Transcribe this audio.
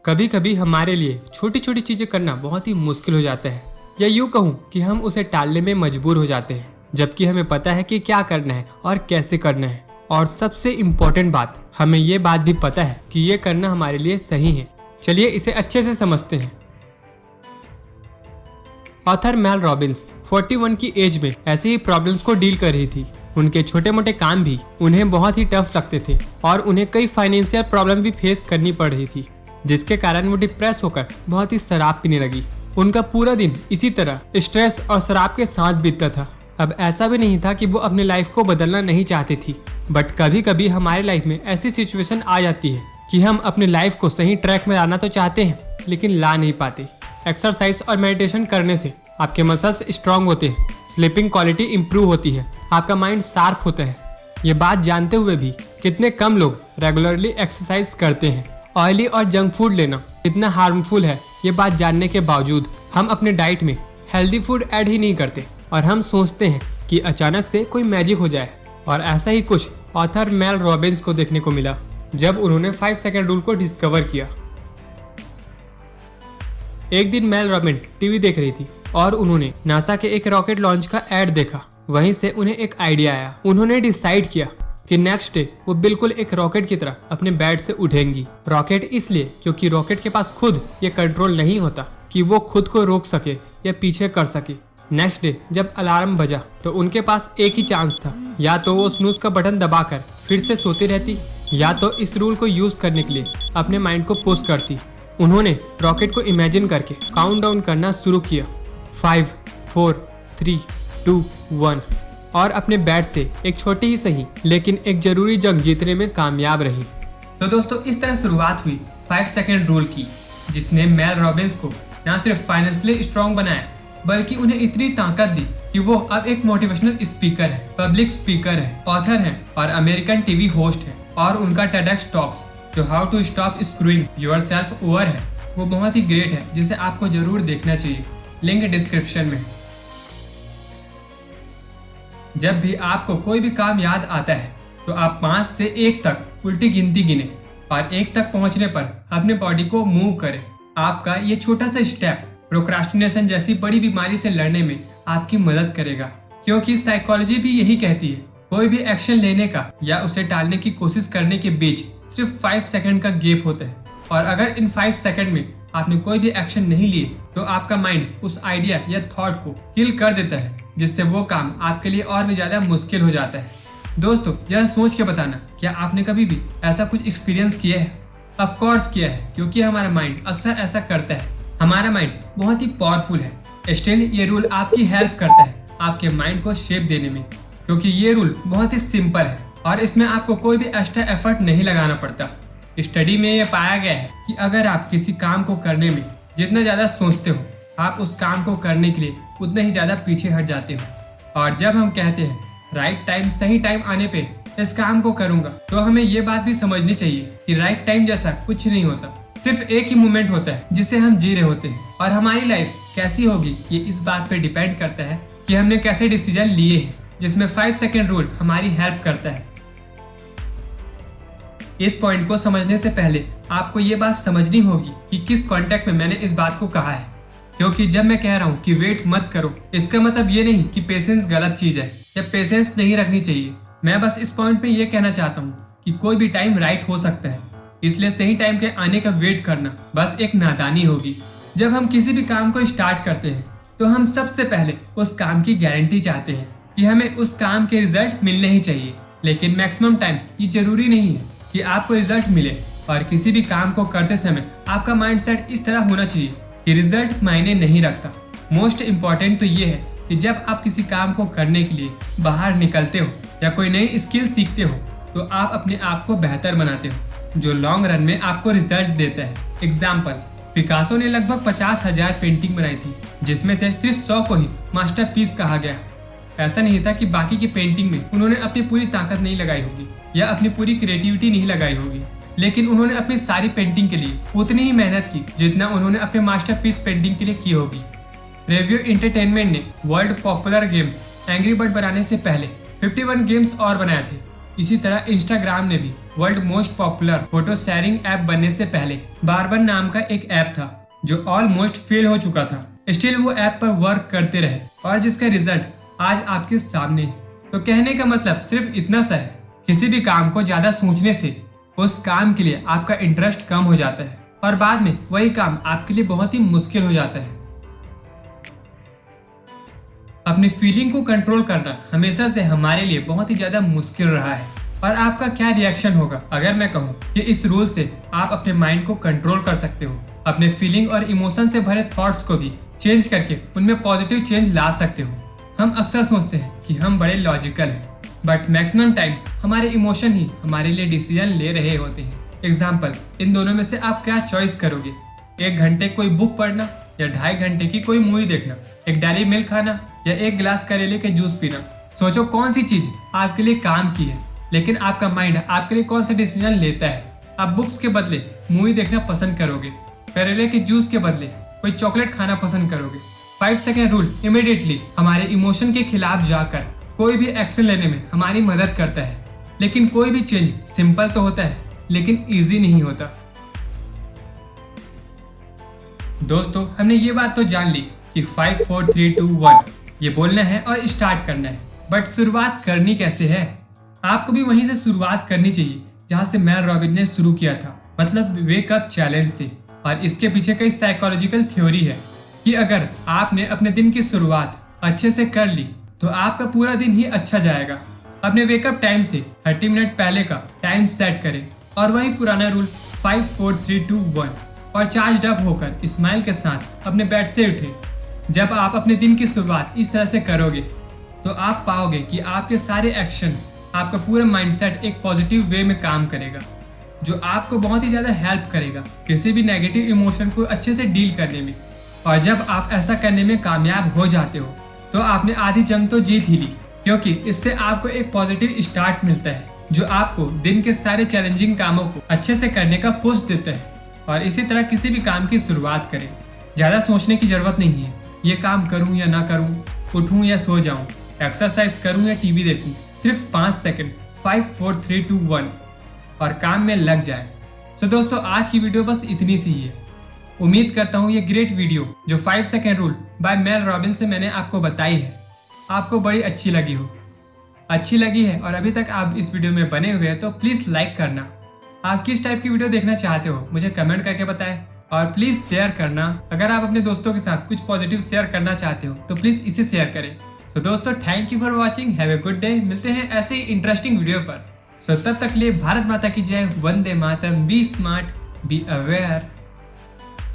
कभी कभी हमारे लिए छोटी छोटी चीजें करना बहुत ही मुश्किल हो जाता है, या यूं कहूँ कि हम उसे टालने में मजबूर हो जाते हैं, जबकि हमें पता है कि क्या करना है और कैसे करना है। और सबसे इम्पोर्टेंट बात, हमें ये बात भी पता है कि ये करना हमारे लिए सही है। चलिए इसे अच्छे से समझते हैं। ऑथर मेल रॉबिन्स 41 की एज में ऐसी ही प्रॉब्लम्स को डील कर रही थी। उनके छोटे मोटे काम भी उन्हें बहुत ही टफ लगते थे और उन्हें कई फाइनेंशियल प्रॉब्लम भी फेस करनी पड़ रही थी, जिसके कारण वो डिप्रेस होकर बहुत ही शराब पीने लगी। उनका पूरा दिन इसी तरह स्ट्रेस और शराब के साथ बीतता था। अब ऐसा भी नहीं था कि वो अपने लाइफ को बदलना नहीं चाहती थी, बट कभी कभी हमारे लाइफ में ऐसी सिचुएशन आ जाती है कि हम अपने लाइफ को सही ट्रैक में लाना तो चाहते हैं, लेकिन ला नहीं पाते। एक्सरसाइज और मेडिटेशन करने से आपके मसल्स स्ट्रांग होते हैं, स्लीपिंग क्वालिटी इंप्रूव होती है, आपका माइंड शार्प होता है। ये बात जानते हुए भी कितने कम लोग रेगुलरली एक्सरसाइज करते हैं। ऑयली और जंक फूड लेना कितना हार्मफुल है, ये बात जानने के बावजूद हम अपने डाइट में हेल्दी फूड ऐड ही नहीं करते और हम सोचते हैं कि अचानक से कोई मैजिक हो जाए। और ऐसा ही कुछ ऑथर मेल रॉबिन्स को देखने को मिला जब उन्होंने 5 सेकंड रूल को डिस्कवर किया। एक दिन मेल रॉबिन टीवी देख रही थी और उन्होंने नासा के एक रॉकेट लॉन्च का ऐड देखा। वहीं से उन्हें एक आइडिया आया। उन्होंने डिसाइड किया कि नेक्स्ट डे वो बिल्कुल एक रॉकेट की तरह अपने बेड से उठेंगी। रॉकेट इसलिए क्योंकि रॉकेट के पास खुद ये कंट्रोल नहीं होता कि वो खुद को रोक सके या पीछे कर सके। नेक्स्ट डे जब अलार्म बजा तो उनके पास एक ही चांस था, या तो वो स्नूज का बटन दबाकर फिर से सोती रहती, या तो इस रूल को यूज करने के लिए अपने माइंड को पुश करती। उन्होंने रॉकेट को इमेजिन करके काउंटडाउन करना शुरू किया, 5, 4, 3, 2, 1, और अपने बैट से एक छोटी ही सही लेकिन एक जरूरी जंग जीतने में कामयाब रही। तो दोस्तों, इस तरह शुरुआत हुई 5 सेकंड रूल की, जिसने मेल रॉबिन्स को न सिर्फ फाइनेंशियली स्ट्रांग बनाया, बल्कि उन्हें इतनी ताकत दी कि वो अब एक मोटिवेशनल स्पीकर है, पब्लिक स्पीकर है, ऑथर है और अमेरिकन टीवी होस्ट है। और उनका TEDx टॉक्स जो how to stop screwing yourself over है, वो बहुत ही ग्रेट है, जिसे आपको जरूर देखना चाहिए। लिंक डिस्क्रिप्शन में। जब भी आपको कोई भी काम याद आता है तो आप 5 से 1 तक उल्टी गिनती गिने और 1 तक पहुंचने पर अपने बॉडी को मूव करें। आपका ये छोटा सा स्टेप प्रोक्रास्टिनेशन जैसी बड़ी बीमारी से लड़ने में आपकी मदद करेगा, क्योंकि साइकोलॉजी भी यही कहती है, कोई भी एक्शन लेने का या उसे टालने की कोशिश करने के बीच सिर्फ 5 सेकंड का गैप होता है। और अगर इन 5 सेकंड में आपने कोई भी एक्शन नहीं लिए तो आपका माइंड उस आइडिया या थॉट को किल कर देता है, जिससे वो काम आपके लिए और भी ज्यादा मुश्किल हो जाता है। दोस्तों, जरा सोच के बताना, क्या आपने कभी भी ऐसा कुछ एक्सपीरियंस किया है? ऑफ कोर्स किया है, क्योंकि हमारा माइंड अक्सर ऐसा करता है। हमारा माइंड बहुत ही पावरफुल है। स्टिल ये रूल आपकी हेल्प करता है आपके माइंड को शेप देने में, क्योंकि ये रूल बहुत ही सिंपल है और इसमें आपको कोई भी एक्स्ट्रा एफर्ट नहीं लगाना पड़ता। स्टडी में ये पाया गया है कि अगर आप किसी काम को करने में जितना ज्यादा सोचते हो, आप उस काम को करने के लिए उतना ही ज्यादा पीछे हट जाते हो। और जब हम कहते हैं राइट टाइम, सही टाइम आने पे इस काम को करूंगा, तो हमें ये बात भी समझनी चाहिए कि राइट टाइम जैसा कुछ नहीं होता। सिर्फ एक ही मोमेंट होता है जिसे हम जी रहे होते हैं, और हमारी लाइफ कैसी होगी ये इस बात पे डिपेंड करता है कि हमने कैसे डिसीजन लिए हैं, जिसमें 5 सेकंड रूल हमारी हेल्प करता है। इस पॉइंट को समझने से पहले आपको ये बात समझनी होगी कि किस कॉन्टेक्स्ट में मैंने इस बात को कहा है, क्योंकि जब मैं कह रहा हूँ कि वेट मत करो, इसका मतलब ये नहीं कि पेशेंस गलत चीज है या पेशेंस नहीं रखनी चाहिए। मैं बस इस पॉइंट पे ये कहना चाहता हूँ कि कोई भी टाइम राइट हो सकता है, इसलिए सही टाइम के आने का वेट करना बस एक नादानी होगी। जब हम किसी भी काम को स्टार्ट करते हैं तो हम सबसे पहले उस काम की गारंटी चाहते हैं कि हमें उस काम के रिजल्ट मिलने ही चाहिए, लेकिन मैक्सिमम टाइम ये जरूरी नहीं है कि आपको रिजल्ट मिले। और किसी भी काम को करते समय आपका माइंडसेट इस तरह होना चाहिए कि रिजल्ट मायने नहीं रखता। मोस्ट इम्पॉर्टेंट तो ये है कि जब आप किसी काम को करने के लिए बाहर निकलते हो या कोई नई स्किल सीखते हो, तो आप अपने आप को बेहतर बनाते हो, जो लॉन्ग रन में आपको रिजल्ट देता है। एग्जाम्पल, पिकासो ने लगभग 50,000 पेंटिंग बनाई थी, जिसमें से सिर्फ 100 को ही मास्टरपीस कहा गया। ऐसा नहीं था कि बाकी की पेंटिंग में उन्होंने अपनी पूरी ताकत नहीं लगाई होगी या अपनी पूरी क्रिएटिविटी नहीं लगाई होगी, लेकिन उन्होंने अपनी सारी पेंटिंग के लिए उतनी ही मेहनत की जितना उन्होंने अपने मास्टरपीस पेंटिंग के लिए की होगी। रेवियो एंटरटेनमेंट ने world popular game angry bird बनाने से पहले 51 गेम्स और बनाए थे। इसी तरह इंस्टाग्राम ने भी world most popular photo sharing app बनने से पहले बार्बर नाम का एक ऐप था जो ऑलमोस्ट फेल हो चुका था। स्टिल वो ऐप पर वर्क करते रहे और जिसका रिजल्ट आज आपके सामने है। तो कहने का मतलब सिर्फ इतना सा है, किसी भी काम को ज्यादा सोचने से उस काम के लिए आपका इंटरेस्ट कम हो जाता है और बाद में वही काम आपके लिए बहुत ही मुश्किल हो जाता है। अपनी फीलिंग को कंट्रोल करना हमेशा से हमारे लिए बहुत ही ज्यादा मुश्किल रहा है। और आपका क्या रिएक्शन होगा अगर मैं कहूँ कि इस रूल से आप अपने माइंड को कंट्रोल कर सकते हो, अपने फीलिंग और इमोशन से भरे थॉट्स को भी चेंज करके उनमें पॉजिटिव चेंज ला सकते हो। हम अक्सर सोचते हैं कि हम बड़े लॉजिकल हैं, बट मैक्सिमम टाइम हमारे इमोशन ही हमारे लिए डिसीजन ले रहे होते हैं। एग्जाम्पल, इन दोनों में से आप क्या चॉइस करोगे? 1 घंटे कोई बुक पढ़ना या 2.5 घंटे की कोई मूवी देखना, एक डेली मिल्क खाना या 1 गिलास करेले के जूस पीना? सोचो कौन सी चीज आपके लिए काम की है, लेकिन आपका माइंड आपके लिए कौन सा डिसीजन लेता है। आप बुक्स के बदले मूवी देखना पसंद करोगे, करेले के जूस के बदले कोई चॉकलेट खाना पसंद करोगे। 5 सेकेंड रूल इमीडिएटली हमारे इमोशन के खिलाफ जाकर कोई भी एक्शन लेने में हमारी मदद करता है। लेकिन कोई भी चेंज सिंपल तो होता है लेकिन इजी नहीं होता। दोस्तों, हमने ये बात तो जान ली कि 5 4 3 2 1 ये बोलना है और स्टार्ट करना है, बट शुरुआत करनी कैसे है? आपको भी वहीं से शुरुआत करनी चाहिए जहां से मेल रॉबिन ने शुरू किया था, मतलब वेक अप चैलेंज से। और इसके पीछे कई साइकोलॉजिकल थ्योरी है कि अगर आपने अपने दिन की शुरुआत अच्छे से कर ली तो आपका पूरा दिन ही अच्छा जाएगा। अपने वेकअप टाइम से 30 मिनट पहले का टाइम सेट करें और वही पुराना रूल 5 4 3 2 1 और चार्ज अप होकर स्माइल के साथ अपने बेड से उठे। जब आप अपने दिन की शुरुआत इस तरह से करोगे तो आप पाओगे कि आपके सारे एक्शन, आपका पूरा माइंडसेट एक पॉजिटिव वे में काम करेगा, जो आपको बहुत ही ज्यादा हेल्प करेगा किसी भी नेगेटिव इमोशन को अच्छे से डील करने में। और जब आप ऐसा करने में कामयाब हो जाते हो तो आपने आधी जंग तो जीत ही ली, क्योंकि इससे आपको एक पॉजिटिव स्टार्ट मिलता है जो आपको दिन के सारे चैलेंजिंग कामों को अच्छे से करने का पुश देता है। और इसी तरह किसी भी काम की शुरुआत करें, ज्यादा सोचने की जरूरत नहीं है। ये काम करूं या ना करूं, उठूं या सो जाऊं, एक्सरसाइज करूं या टीवी देखूं, सिर्फ 5 सेकंड 5 4 3 2 1 और काम में लग जाए। सो दोस्तों, आज की वीडियो बस इतनी सी ही है। उम्मीद करता हूँ ये ग्रेट वीडियो जो 5 second rule by Mel Robbins से मैंने आपको बताई है, आपको बड़ी अच्छी लगी हो। अच्छी लगी है और अभी तक आप इस वीडियो में बने हुए हैं तो प्लीज लाइक करना। आप किस टाइप की वीडियो देखना चाहते हो मुझे कमेंट करके बताएं और प्लीज शेयर करना। अगर आप अपने दोस्तों के साथ कुछ पॉजिटिव शेयर करना चाहते हो तो प्लीज इसे शेयर करें। सो दोस्तों, thank you for watching, have a good day. मिलते हैं ऐसे ही इंटरेस्टिंग वीडियो पर। सो तब तक लिए भारत माता की जय, Vande Mataram, B smart, be aware.